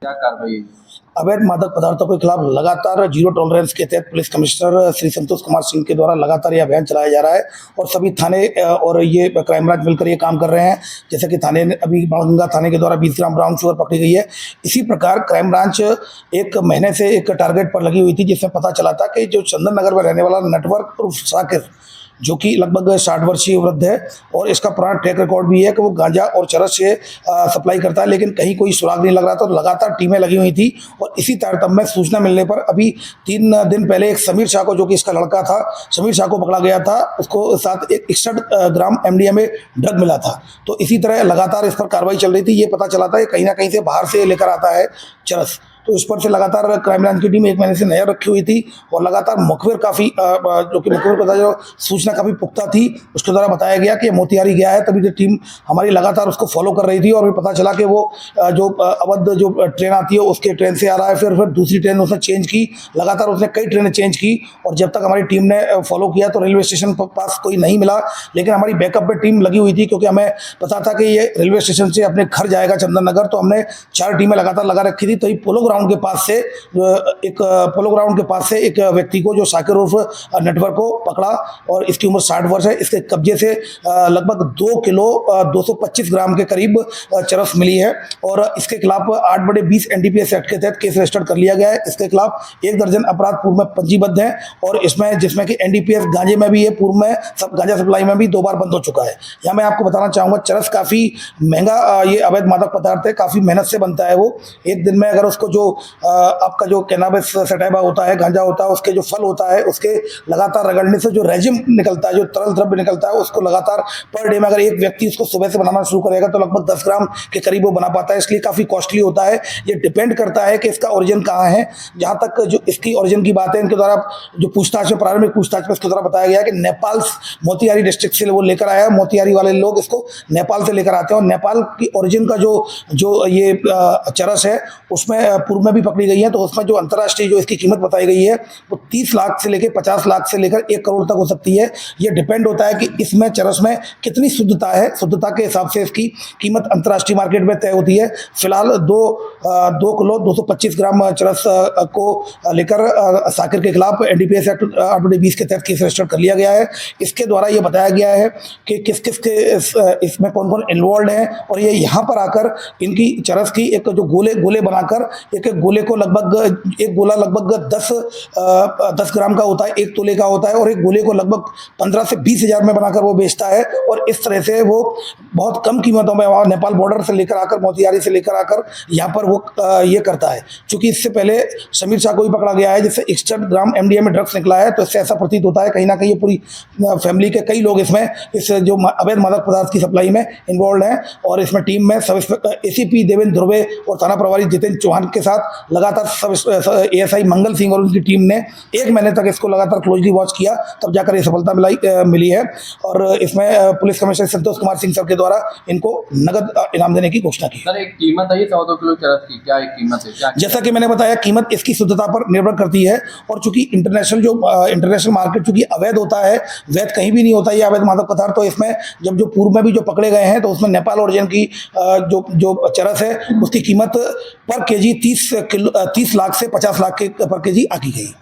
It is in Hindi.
क्या कार्रवाई है? अवैध मादक पदार्थों के खिलाफ लगातार जीरो टॉलरेंस के तहत पुलिस कमिश्नर श्री संतोष कुमार सिंह के द्वारा लगातार ये अभियान चलाया जा रहा है और सभी थाने और ये क्राइम ब्रांच मिलकर ये काम कर रहे हैं। जैसे कि थाने ने अभी बाणगंगा थाने के द्वारा 20 ग्राम ब्राउन शुगर पकड़ी गई है। इसी प्रकार क्राइम ब्रांच एक महीने से एक टारगेट पर लगी हुई थी, जिसमें पता चला था कि जो चंदन नगर में रहने वाला नेटवर्क उर्फ साकिर, जो कि लगभग 60 वर्षीय वृद्ध है और इसका पुराना ट्रैक रिकॉर्ड भी है कि वो गांजा और चरस से सप्लाई करता है, लेकिन कहीं कोई सुराग नहीं लग रहा था। तो लगातार टीमें लगी हुई थी और इसी तारतम्य में सूचना मिलने पर अभी 3 दिन पहले एक समीर शाह को, जो कि इसका लड़का था, समीर शाह को पकड़ा गया था। उसको साथ एक 61 ग्राम MDMA ड्रग मिला था। तो इसी तरह लगातार इस पर कार्रवाई चल रही थी। ये पता चला था कि कहीं ना कहीं से बाहर से लेकर आता है चरस। तो इस पर से लगातार क्राइम ब्रांच की टीम एक महीने से नजर रखी हुई थी और लगातार मुखबिर काफ़ी जो कि मुखबिर को जो सूचना काफ़ी पुख्ता थी, उसके द्वारा बताया गया कि मोतिहारी गया है। तभी जो टीम हमारी लगातार उसको फॉलो कर रही थी और फिर पता चला कि वो जो अवध जो ट्रेन आती है उसके ट्रेन से आ रहा है। फिर दूसरी ट्रेन उसने चेंज की, लगातार उसने कई ट्रेनें चेंज की और जब तक हमारी टीम ने फॉलो किया तो रेलवे स्टेशन पास कोई नहीं मिला। लेकिन हमारी बैकअप पे टीम लगी हुई थी, क्योंकि हमें पता था कि ये रेलवे स्टेशन से अपने घर जाएगा चंदन नगर। तो हमने 4 टीमें लगातार लगा रखी थी। तो ये पोलो ग्राउंड के पास से एक व्यक्ति को, जो साकिर उर्फ नेटवर्क को पकड़ा और इसकी उम्र 60 वर्ष है। इसके कब्जे से लगभग 2 किलो 225 ग्राम के करीब चरस मिली है और इसके खिलाफ 8/20 NDPS एक्ट के तहत केस रजिस्टर्ड कर लिया गया है। इसके खिलाफ 1 दर्जन अपराध पूर्व में पंजीबद्ध हैं और इसमें जिसमें कि NDPS गांजे में भी है, पूर्व में गांजा सप्लाई में भी 2 बार बंद हो चुका है। यहाँ मैं आपको बताना चाहूँगा, चरस काफ़ी महंगा ये अवैध मादक पदार्थ है, काफ़ी मेहनत से बनता है। वो एक दिन में अगर उसको जो आपका जो कैनाबिस सटाइवा होता है, गांजा होता है, उसके जो फल होता है, उसके लगातार रगड़ने से जो रेजिम निकलता है, जो तरल द्रव्य निकलता है, उसको लगातार पर डे में अगर एक व्यक्ति उसको सुबह से बनाना शुरू करेगा तो लगभग 10 ग्राम के करीब वो बना पाता है। इसलिए काफ़ी कॉस्टली होता है। ये डिपेंड करता है कि इसका ओरिजिन कहाँ है। जहाँ तक जो इसकी ओरिजिन की बात है, इनके द्वारा जो पूछताछ में, प्रारंभिक पूछताछ में इसके द्वारा बताया गया कि नेपाल मोतिहारी डिस्ट्रिक्ट से वो लेकर आया है। मोतिहारी वाले लोग इसको नेपाल से लेकर आते हैं और नेपाल की ओरिजिन का जो ये चरस है उसमें पूर्व में भी पकड़ी गई है। तो उसमें जो अंतर्राष्ट्रीय जो इसकी कीमत बताई गई है वो 30 लाख से लेकर 50 लाख से लेकर 1 करोड़ तक हो सकती है। ये डिपेंड होता है कि इसमें चरस में कितनी शुद्धता है। शुद्धता के हिसाब से इसकी कीमत अंतर्राष्ट्रीय मार्केट में तय होती है। फिलहाल 2 किलो 225 ग्राम चरस को लेकर साकिर के खिलाफ NDPS एक्ट 8/20 के तहत केस रजिस्टर्ड कर लिया गया है। इसके द्वारा ये बताया गया है कि किस किस के इसमें कौन कौन इन्वॉल्व हैं और ये यहाँ पर आकर इनकी चरस की एक जो गोले बनाकर एक गोले को एक गोला लगभग 10 ग्राम का होता है, 1 तोले का होता है और एक गोले को लगभग 15 से 20 हज़ार में बनाकर वो बेचता है। और इस तरह से वो बहुत कम कीमतों में वहाँ नेपाल बॉर्डर से लेकर आकर, मोतिहारी से लेकर आकर यहाँ पर वो ये करता है। चूँकि इससे पहले समीर शाह को भी पकड़ा गया है, जिससे 61 ग्राम MDMA ड्रग्स निकला है। तो इससे ऐसा प्रतीत होता है कहीं ना कहीं ये पूरी फैमिली के कई लोग इसमें इस जो अवैध मादक पदार्थ की सप्लाई में इन्वॉल्व हैं। और इसमें टीम में सब ACP देवेंद्र ध्रुवे और थाना प्रभारी जितेंद्र चौहान के साथ लगातार ASI मंगल सिंह और उनकी टीम ने 1 महीने तक इसको लगातार क्लोजली वॉच किया, तब जाकर ये सफलता मिली है। और इसमें police commissioner Santosh Kumar Singh sir के द्वारा इनको नगद इनाम देने की घोषणा की। सर, एक कीमत है 100 किलो चरस की, क्या एक कीमत है? क्या जैसा कि मैंने बताया, कीमत इसकी शुद्धता पर निर्भर करती है और चूंकि इंटरनेशनल मार्केट चूंकि अवैध होता है, वैध कहीं भी नहीं होता ये अवैध मादक पदार्थ। तो इसमें जब जो पूर्व में भी जो पकड़े गए हैं तो उसमें नेपाल ओरिजिन की जो चरस है उसकी कीमत पर केजी 30 लाख से 50 लाख के पर केजी आकी गई।